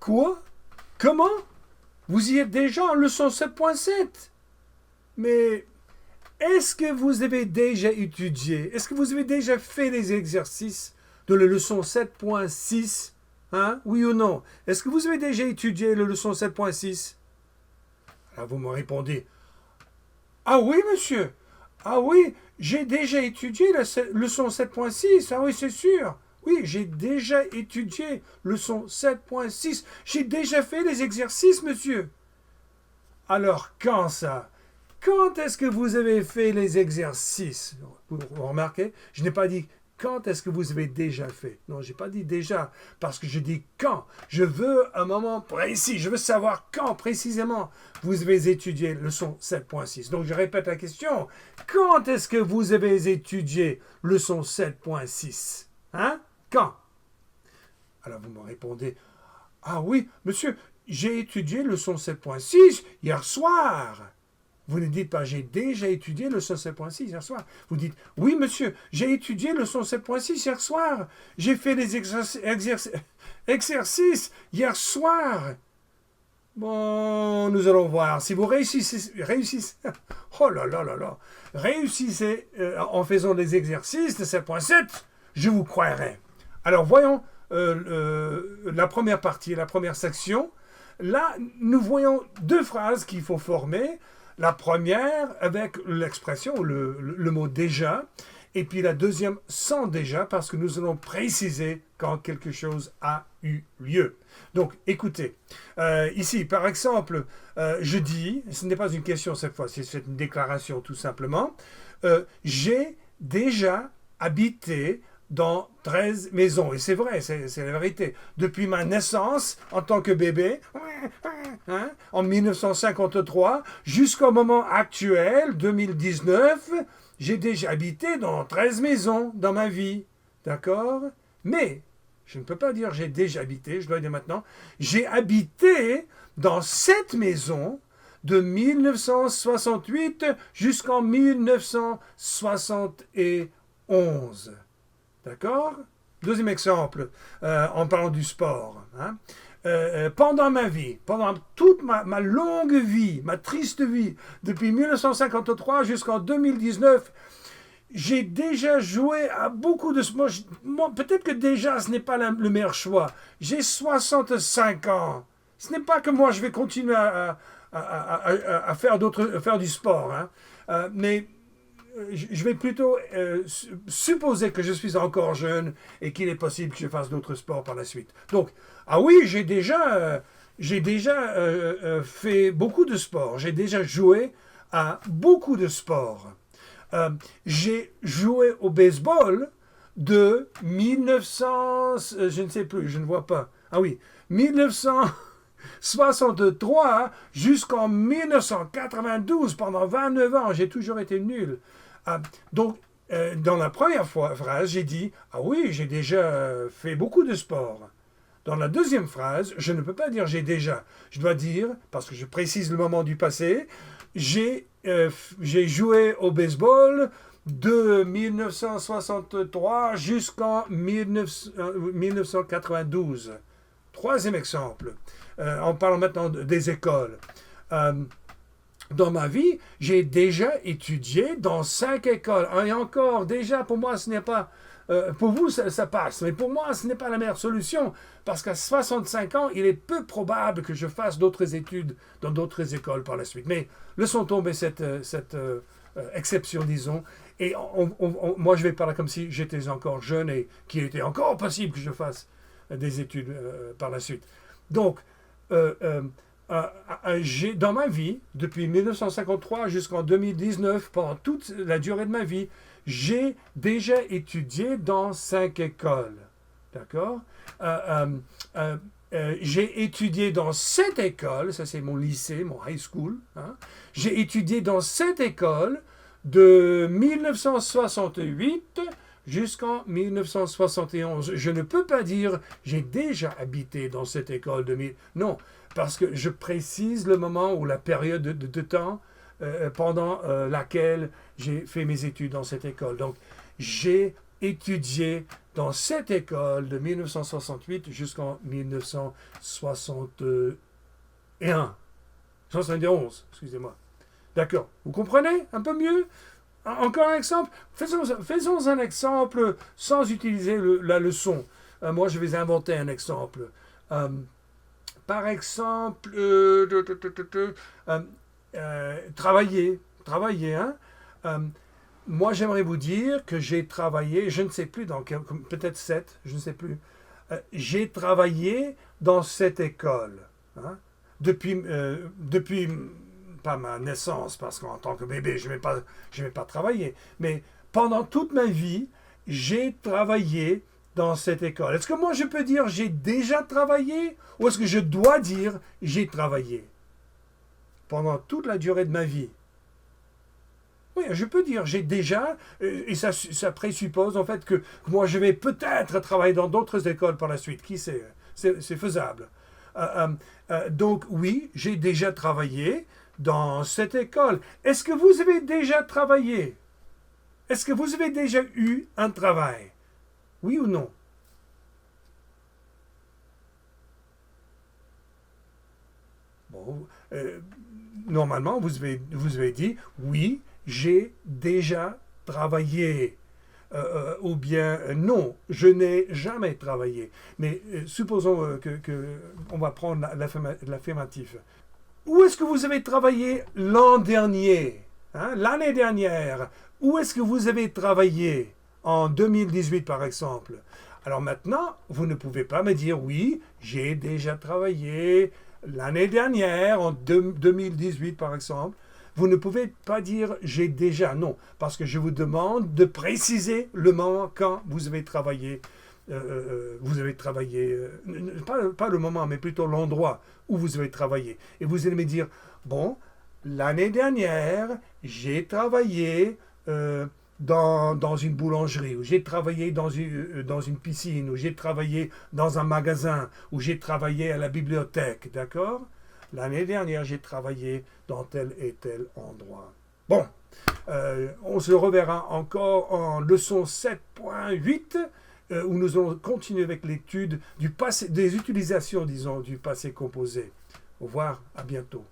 Quoi? Comment? Vous y êtes déjà en leçon 7.7? Mais est-ce que vous avez déjà étudié? Est-ce que vous avez déjà fait les exercices de la leçon 7.6? Hein? Oui ou non? Est-ce que vous avez déjà étudié la leçon 7.6? Alors vous me répondez, ah oui, monsieur. Ah oui, j'ai déjà étudié la leçon 7.6. Ah oui, c'est sûr. Oui, j'ai déjà étudié leçon 7.6. J'ai déjà fait les exercices, monsieur. Alors, quand ça? Quand est-ce que vous avez fait les exercices? Vous remarquez? Je n'ai pas dit quand est-ce que vous avez déjà fait. Non, je n'ai pas dit déjà, parce que je dis quand. Je veux un moment précis. Je veux savoir quand précisément vous avez étudié leçon 7.6. Donc, je répète la question. Quand est-ce que vous avez étudié leçon 7.6? Hein? Quand? Alors, vous me répondez, ah oui, monsieur, j'ai étudié leçon 7.6 hier soir. Vous ne dites pas, j'ai déjà étudié leçon 7.6 hier soir. Vous dites, oui, monsieur, j'ai étudié leçon 7.6 hier soir. J'ai fait les exercices hier soir. Bon, nous allons voir. Si vous réussissez oh là là là là, réussissez en faisant des exercices de 7.7, je vous croirai. Alors, voyons la première partie, la première section. Là, nous voyons deux phrases qu'il faut former. La première avec l'expression, le mot déjà, et puis la deuxième sans déjà, parce que nous allons préciser quand quelque chose a eu lieu. Donc, écoutez, ici, par exemple, je dis, ce n'est pas une question cette fois, c'est une déclaration tout simplement, j'ai déjà habité dans 13 maisons. Et c'est vrai, c'est la vérité. Depuis ma naissance en tant que bébé, hein, en 1953, jusqu'au moment actuel, 2019, j'ai déjà habité dans 13 maisons dans ma vie. D'accord? Mais, je ne peux pas dire j'ai déjà habité, je dois dire maintenant, j'ai habité dans 7 maisons de 1968 jusqu'en 1971. D'accord? Deuxième exemple, en parlant du sport. Hein? Pendant ma vie, pendant toute ma longue vie, ma triste vie, depuis 1953 jusqu'en 2019, j'ai déjà joué à beaucoup de sports. Peut-être que déjà, ce n'est pas le meilleur choix. J'ai 65 ans. Ce n'est pas que moi, je vais continuer à faire du sport. Hein? Mais je vais plutôt supposer que je suis encore jeune et qu'il est possible que je fasse d'autres sports par la suite. Donc, ah oui, j'ai déjà fait beaucoup de sports. J'ai déjà joué à beaucoup de sports. J'ai joué au baseball de 1900, je ne sais plus, je ne vois pas. Ah oui, 1963 jusqu'en 1992, pendant 29 ans, j'ai toujours été nul. Donc, dans la première phrase, j'ai dit « Ah oui, j'ai déjà fait beaucoup de sport ». Dans la deuxième phrase, je ne peux pas dire « j'ai déjà ». Je dois dire, parce que je précise le moment du passé, j'ai joué au baseball de 1963 jusqu'en 1992. Troisième exemple, en parlant maintenant des écoles. Dans ma vie, j'ai déjà étudié dans 5 écoles. Et encore, déjà, pour moi, ce n'est pas... pour vous, ça passe. Mais pour moi, ce n'est pas la meilleure solution. Parce qu'à 65 ans, il est peu probable que je fasse d'autres études dans d'autres écoles par la suite. Mais laissons tomber cette exception, disons. Et moi, je vais parler comme si j'étais encore jeune et qu'il était encore possible que je fasse des études par la suite. Donc, dans ma vie, depuis 1953 jusqu'en 2019, pendant toute la durée de ma vie, j'ai déjà étudié dans 5 écoles. D'accord? J'ai étudié dans 7 écoles, ça c'est mon lycée, mon high school. Hein? J'ai étudié dans 7 écoles de 1968 jusqu'en 1971. Je ne peux pas dire j'ai déjà habité dans cette école de... Non, parce que je précise le moment ou la période de temps pendant laquelle j'ai fait mes études dans cette école. Donc, j'ai étudié dans cette école de 1968 jusqu'en 1961. 71, excusez-moi. D'accord. Vous comprenez un peu mieux? Encore un exemple. Faisons un exemple sans utiliser la leçon. Moi, je vais inventer un exemple. Par exemple, travailler. Travailler, hein? Moi, j'aimerais vous dire que j'ai travaillé, je ne sais plus, peut-être 7, je ne sais plus. J'ai travaillé dans cette école. Hein? Depuis pas ma naissance, parce qu'en tant que bébé, je n'aimais pas travailler. Mais pendant toute ma vie, j'ai travaillé dans cette école. Est-ce que moi je peux dire j'ai déjà travaillé ou est-ce que je dois dire j'ai travaillé pendant toute la durée de ma vie? Oui, je peux dire j'ai déjà, et ça présuppose en fait que moi je vais peut-être travailler dans d'autres écoles par la suite. Qui sait? C'est faisable. Donc oui, j'ai déjà travaillé dans cette école. Est-ce que vous avez déjà travaillé? Est-ce que vous avez déjà eu un travail? Oui ou non? Bon, normalement, vous avez dit oui, j'ai déjà travaillé. Ou bien non, je n'ai jamais travaillé. Mais supposons on va prendre l'affirmatif. Où est-ce que vous avez travaillé l'an dernier? Hein, l'année dernière? Où est-ce que vous avez travaillé en 2018 par exemple? Alors maintenant, vous ne pouvez pas me dire oui, j'ai déjà travaillé l'année dernière, en 2018 par exemple. Vous ne pouvez pas dire j'ai déjà, non, parce que je vous demande de préciser le moment quand vous avez travaillé. Pas le moment, mais plutôt l'endroit où vous avez travaillé. Et vous allez me dire, bon, l'année dernière, j'ai travaillé dans une boulangerie, ou j'ai travaillé dans une piscine, ou j'ai travaillé dans un magasin, ou j'ai travaillé à la bibliothèque, d'accord? L'année dernière, j'ai travaillé dans tel et tel endroit. Bon, on se reverra encore en leçon 7.8, où nous allons continuer avec l'étude du passé, des utilisations, disons, du passé composé. Au revoir, à bientôt.